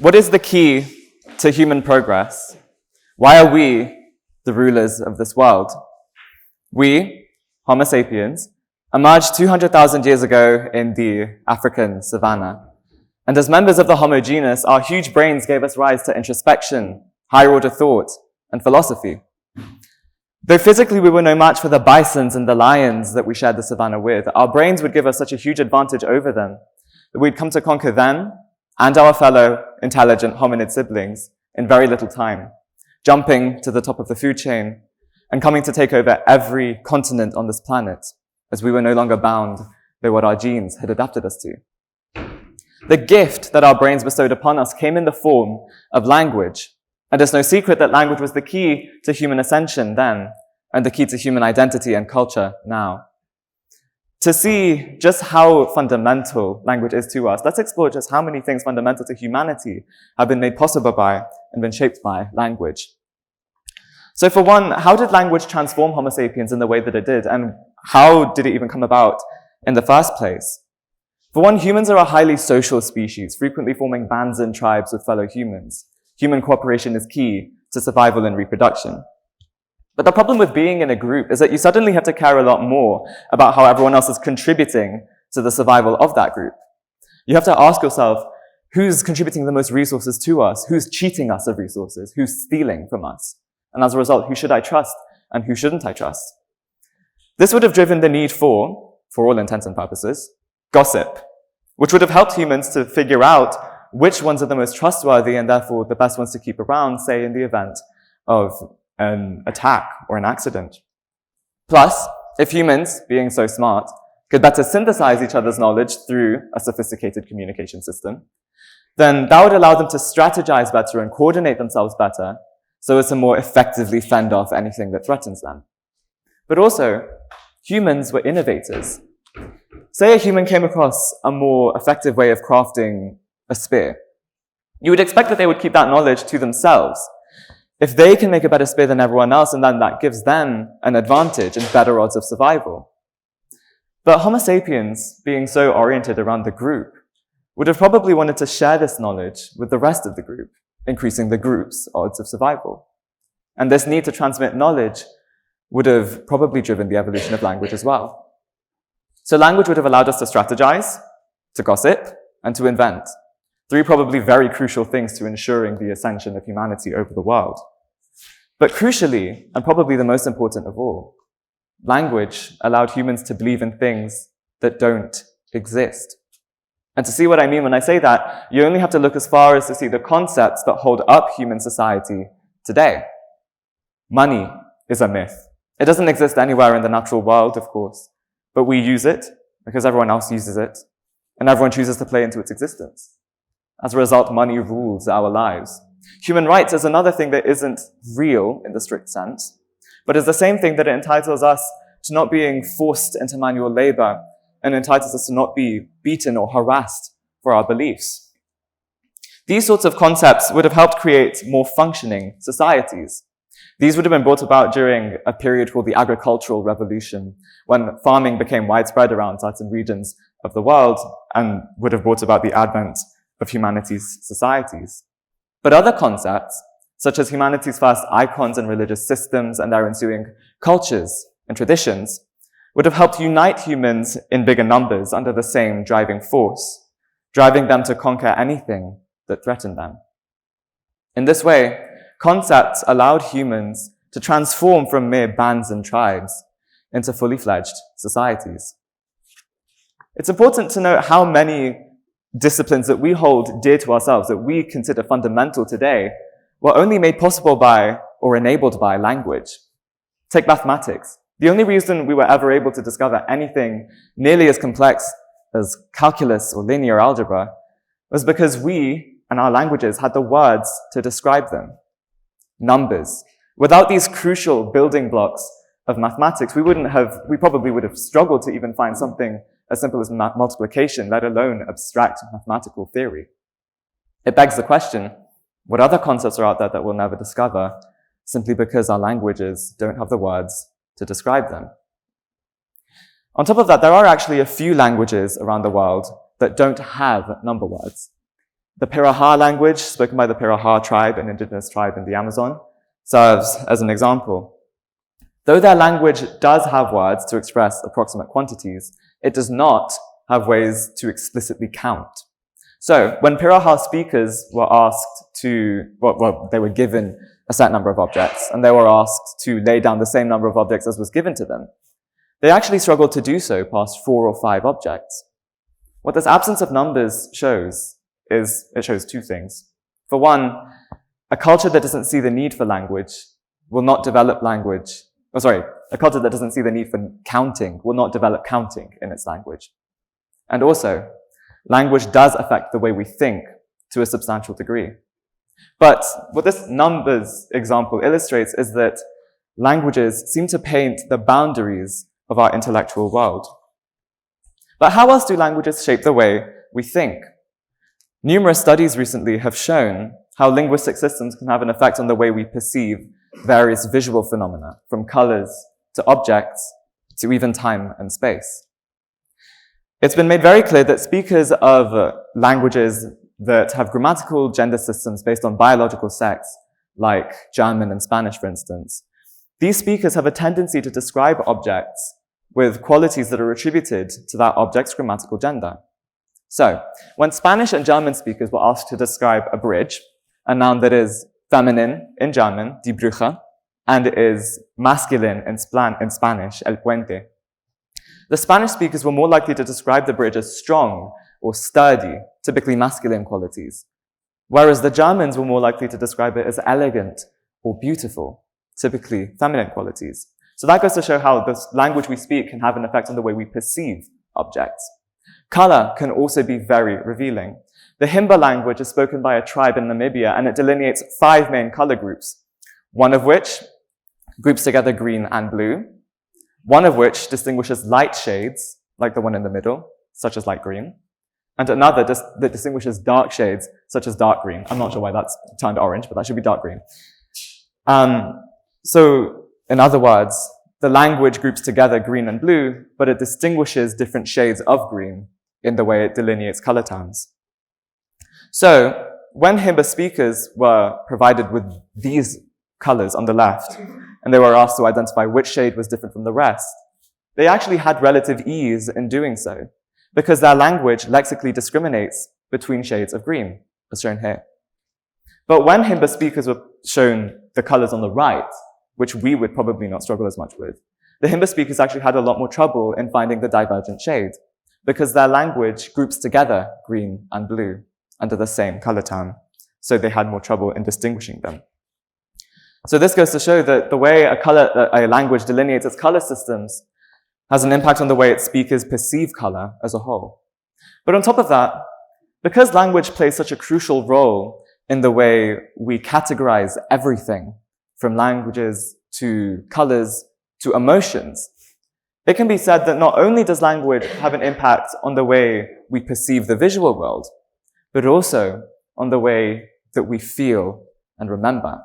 What is the key to human progress? Why are we the rulers of this world? We, Homo sapiens, emerged 200,000 years ago in the African savanna. And as members of the Homo genus, our huge brains gave us rise to introspection, higher order thought, and philosophy. Though physically we were no match for the bisons and the lions that we shared the savanna with, our brains would give us such a huge advantage over them that we'd come to conquer them and our fellow intelligent hominid siblings in very little time, jumping to the top of the food chain and coming to take over every continent on this planet, as we were no longer bound by what our genes had adapted us to. The gift that our brains bestowed upon us came in the form of language, and it's no secret that language was the key to human ascension then, and the key to human identity and culture now. To see just how fundamental language is to us, let's explore just how many things fundamental to humanity have been made possible by and been shaped by language. So for one, how did language transform Homo sapiens in the way that it did, and how did it even come about in the first place? For one, humans are a highly social species, frequently forming bands and tribes with fellow humans. Human cooperation is key to survival and reproduction. But the problem with being in a group is that you suddenly have to care a lot more about how everyone else is contributing to the survival of that group. You have to ask yourself, who's contributing the most resources to us? Who's cheating us of resources? Who's stealing from us? And as a result, who should I trust and who shouldn't I trust? This would have driven the need for all intents and purposes, gossip, which would have helped humans to figure out which ones are the most trustworthy and therefore the best ones to keep around, say in the event of an attack or an accident. Plus, if humans, being so smart, could better synthesize each other's knowledge through a sophisticated communication system, then that would allow them to strategize better and coordinate themselves better so as to more effectively fend off anything that threatens them. But also, humans were innovators. Say a human came across a more effective way of crafting a spear. You would expect that they would keep that knowledge to themselves. If they can make a better spear than everyone else, and then that gives them an advantage and better odds of survival. But Homo sapiens, being so oriented around the group, would have probably wanted to share this knowledge with the rest of the group, increasing the group's odds of survival. And this need to transmit knowledge would have probably driven the evolution of language as well. So language would have allowed us to strategize, to gossip, and to invent. Three probably very crucial things to ensuring the ascension of humanity over the world. But crucially, and probably the most important of all, language allowed humans to believe in things that don't exist. And to see what I mean when I say that, you only have to look as far as to see the concepts that hold up human society today. Money is a myth. It doesn't exist anywhere in the natural world, of course, but we use it because everyone else uses it, and everyone chooses to play into its existence. As a result, money rules our lives. Human rights is another thing that isn't real in the strict sense, but is the same thing that it entitles us to not being forced into manual labor and entitles us to not be beaten or harassed for our beliefs. These sorts of concepts would have helped create more functioning societies. These would have been brought about during a period called the agricultural revolution, when farming became widespread around certain regions of the world and would have brought about the advent of humanity's societies. But other concepts, such as humanity's first icons and religious systems and their ensuing cultures and traditions, would have helped unite humans in bigger numbers under the same driving force, driving them to conquer anything that threatened them. In this way, concepts allowed humans to transform from mere bands and tribes into fully fledged societies. It's important to note how many disciplines that we hold dear to ourselves, that we consider fundamental today, were only made possible by or enabled by language. Take mathematics. The only reason we were ever able to discover anything nearly as complex as calculus or linear algebra was because we and our languages had the words to describe them. Numbers. Without these crucial building blocks of mathematics, we probably would have struggled to even find something as simple as multiplication, let alone abstract mathematical theory. It begs the question, what other concepts are out there that we'll never discover simply because our languages don't have the words to describe them? On top of that, there are actually a few languages around the world that don't have number words. The Piraha language, spoken by the Piraha tribe, an indigenous tribe in the Amazon, serves as an example. Though their language does have words to express approximate quantities, it does not have ways to explicitly count. So when Piraha speakers were asked to, they were given a set number of objects, and they were asked to lay down the same number of objects as was given to them, they actually struggled to do so past 4 or 5 objects. What this absence of numbers shows is, it shows 2 things. For one, a culture that doesn't see the need for language will not develop language. A culture that doesn't see the need for counting will not develop counting in its language. And also, language does affect the way we think to a substantial degree. But what this numbers example illustrates is that languages seem to paint the boundaries of our intellectual world. But how else do languages shape the way we think? Numerous studies recently have shown how linguistic systems can have an effect on the way we perceive various visual phenomena, from colors to objects to even time and space. It's been made very clear that speakers of languages that have grammatical gender systems based on biological sex, like German and Spanish, for instance, these speakers have a tendency to describe objects with qualities that are attributed to that object's grammatical gender. So, when Spanish and German speakers were asked to describe a bridge, a noun that is feminine in German, die Brücke, and is masculine in Spanish, el puente, the Spanish speakers were more likely to describe the bridge as strong or sturdy, typically masculine qualities, whereas the Germans were more likely to describe it as elegant or beautiful, typically feminine qualities. So that goes to show how the language we speak can have an effect on the way we perceive objects. Color can also be very revealing. The Himba language is spoken by a tribe in Namibia, and it delineates 5 main color groups, one of which groups together green and blue, one of which distinguishes light shades, like the one in the middle, such as light green, and another that distinguishes dark shades, such as dark green. I'm not sure why that's turned orange, but that should be dark green. So, in other words, the language groups together green and blue, but it distinguishes different shades of green in the way it delineates color terms. So, when Himba speakers were provided with these colors on the left, and they were asked to identify which shade was different from the rest, they actually had relative ease in doing so, because their language lexically discriminates between shades of green, as shown here. But when Himba speakers were shown the colors on the right, which we would probably not struggle as much with, the Himba speakers actually had a lot more trouble in finding the divergent shade, because their language groups together green and blue under the same color term, so they had more trouble in distinguishing them. So this goes to show that the way a language delineates its color systems has an impact on the way its speakers perceive color as a whole. But on top of that, because language plays such a crucial role in the way we categorize everything, from languages to colors to emotions, it can be said that not only does language have an impact on the way we perceive the visual world, but also on the way that we feel and remember.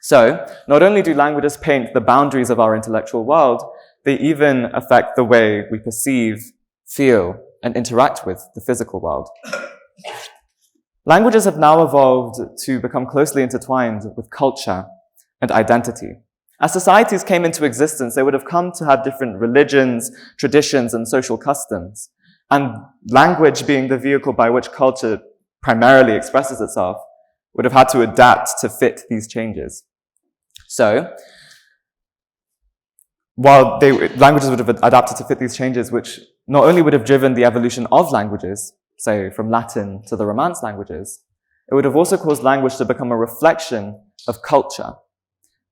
So, not only do languages paint the boundaries of our intellectual world, they even affect the way we perceive, feel, and interact with the physical world. Languages have now evolved to become closely intertwined with culture and identity. As societies came into existence, they would have come to have different religions, traditions, and social customs. And language, being the vehicle by which culture primarily expresses itself, would have had to adapt to fit these changes. So, while languages would have adapted to fit these changes, which not only would have driven the evolution of languages, say from Latin to the Romance languages, it would have also caused language to become a reflection of culture.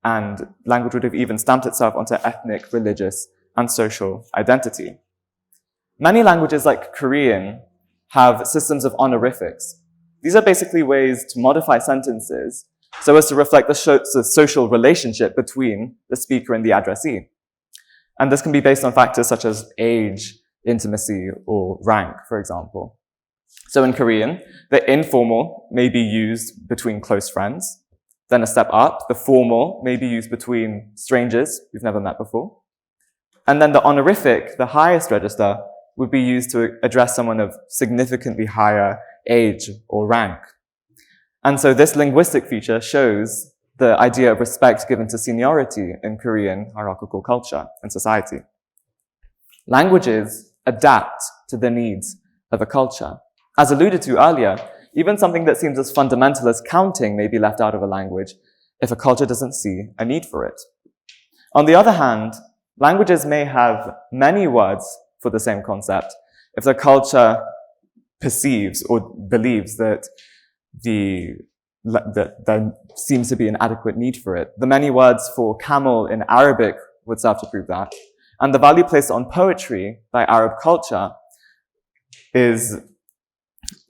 And language would have even stamped itself onto ethnic, religious, and social identity. Many languages, like Korean, have systems of honorifics. These are basically ways to modify sentences so as to reflect the social relationship between the speaker and the addressee. And this can be based on factors such as age, intimacy, or rank, for example. So in Korean, the informal may be used between close friends. Then a step up, the formal may be used between strangers you've never met before. And then the honorific, the highest register, would be used to address someone of significantly higher age, or rank. And so this linguistic feature shows the idea of respect given to seniority in Korean hierarchical culture and society. Languages adapt to the needs of a culture. As alluded to earlier, even something that seems as fundamental as counting may be left out of a language if a culture doesn't see a need for it. On the other hand, languages may have many words for the same concept if the culture perceives or believes that there seems to be an adequate need for it. The many words for camel in Arabic would serve to prove that. And the value placed on poetry by Arab culture is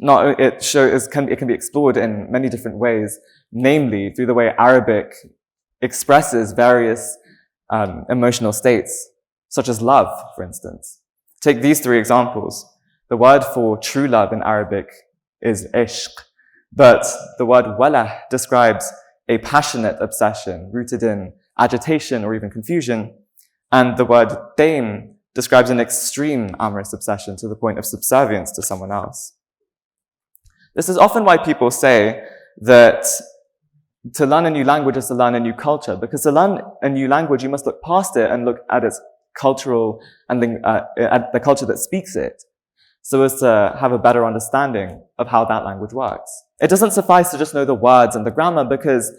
not, it can be explored in many different ways, namely through the way Arabic expresses various emotional states, such as love, for instance. Take these three examples. The word for true love in Arabic is ishq, but the word wala describes a passionate obsession rooted in agitation or even confusion, and the word daim describes an extreme amorous obsession to the point of subservience to someone else. This is often why people say that to learn a new language is to learn a new culture, because to learn a new language, you must look past it and look at its cultural and at the culture that speaks it, so as to have a better understanding of how that language works. It doesn't suffice to just know the words and the grammar, because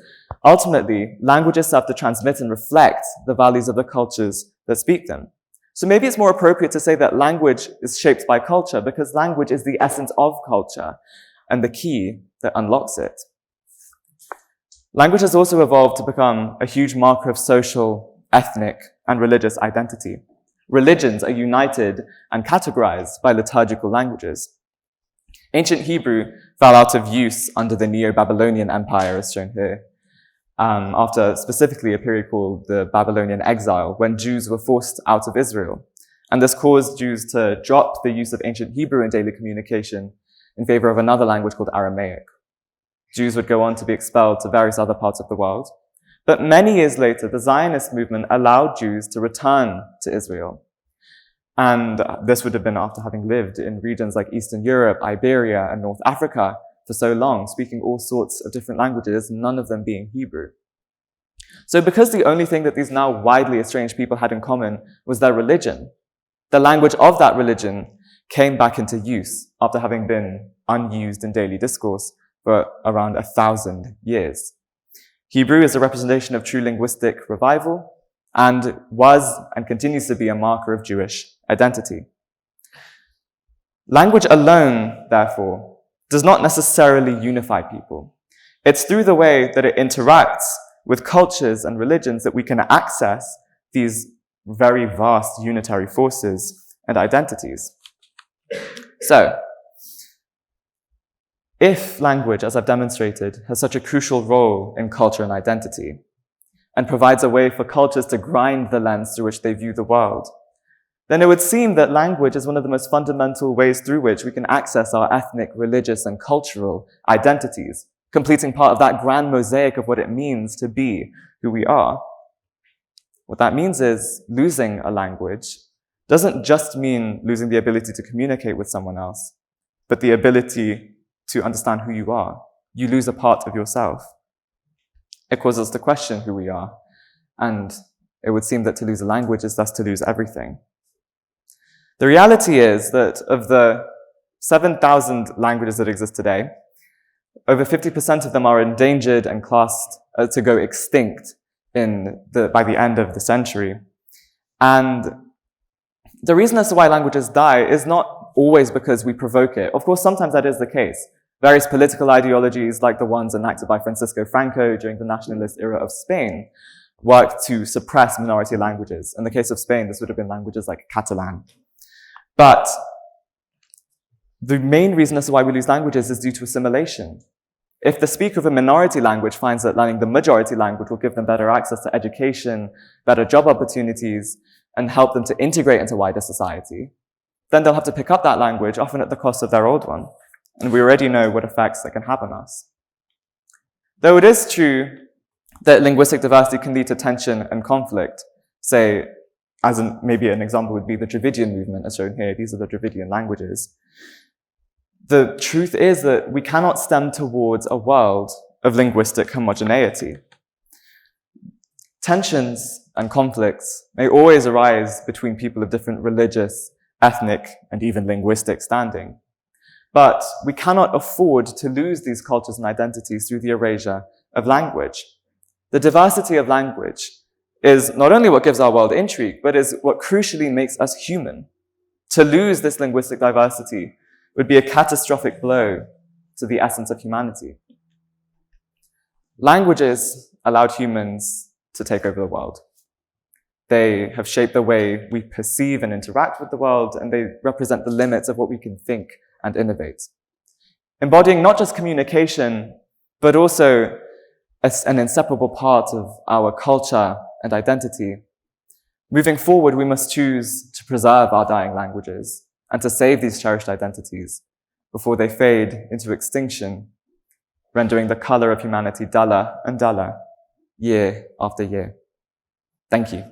ultimately, languages serve to transmit and reflect the values of the cultures that speak them. So maybe it's more appropriate to say that language is shaped by culture, because language is the essence of culture and the key that unlocks it. Language has also evolved to become a huge marker of social, ethnic, and religious identity. Religions are united and categorized by liturgical languages. Ancient Hebrew fell out of use under the Neo-Babylonian Empire, as shown here, after specifically a period called the Babylonian exile, when Jews were forced out of Israel. And this caused Jews to drop the use of ancient Hebrew in daily communication in favor of another language called Aramaic. Jews would go on to be expelled to various other parts of the world. But many years later, the Zionist movement allowed Jews to return to Israel. And this would have been after having lived in regions like Eastern Europe, Iberia, and North Africa for so long, speaking all sorts of different languages, none of them being Hebrew. So because the only thing that these now widely estranged people had in common was their religion, the language of that religion came back into use after having been unused in daily discourse for around 1,000 years. Hebrew is a representation of true linguistic revival and was and continues to be a marker of Jewish identity. Language alone, therefore, does not necessarily unify people. It's through the way that it interacts with cultures and religions that we can access these very vast unitary forces and identities. So, if language, as I've demonstrated, has such a crucial role in culture and identity, and provides a way for cultures to grind the lens through which they view the world, then it would seem that language is one of the most fundamental ways through which we can access our ethnic, religious, and cultural identities, completing part of that grand mosaic of what it means to be who we are. What that means is losing a language doesn't just mean losing the ability to communicate with someone else, but the ability to understand who you are. You lose a part of yourself. It causes us to question who we are, and it would seem that to lose a language is thus to lose everything. The reality is that of the 7,000 languages that exist today, over 50% of them are endangered and classed to go extinct by the end of the century. And the reason as to why languages die is not always because we provoke it. Of course, sometimes that is the case. Various political ideologies, like the ones enacted by Francisco Franco during the nationalist era of Spain, worked to suppress minority languages. In the case of Spain, this would have been languages like Catalan. But the main reason as to why we lose languages is due to assimilation. If the speaker of a minority language finds that learning the majority language will give them better access to education, better job opportunities, and help them to integrate into wider society, then they'll have to pick up that language, often at the cost of their old one. And we already know what effects that can have on us. Though it is true that linguistic diversity can lead to tension and conflict, say, maybe an example would be the Dravidian movement, as shown here. These are the Dravidian languages. the truth is that we cannot stem towards a world of linguistic homogeneity. Tensions and conflicts may always arise between people of different religious, ethnic, and even linguistic standing. But we cannot afford to lose these cultures and identities through the erasure of language. The diversity of language is not only what gives our world intrigue, but is what crucially makes us human. To lose this linguistic diversity would be a catastrophic blow to the essence of humanity. Languages allowed humans to take over the world. They have shaped the way we perceive and interact with the world, and they represent the limits of what we can think and innovate. Embodying not just communication, but also an inseparable part of our culture and identity. Moving forward, we must choose to preserve our dying languages and to save these cherished identities before they fade into extinction, rendering the color of humanity duller and duller, year after year. Thank you.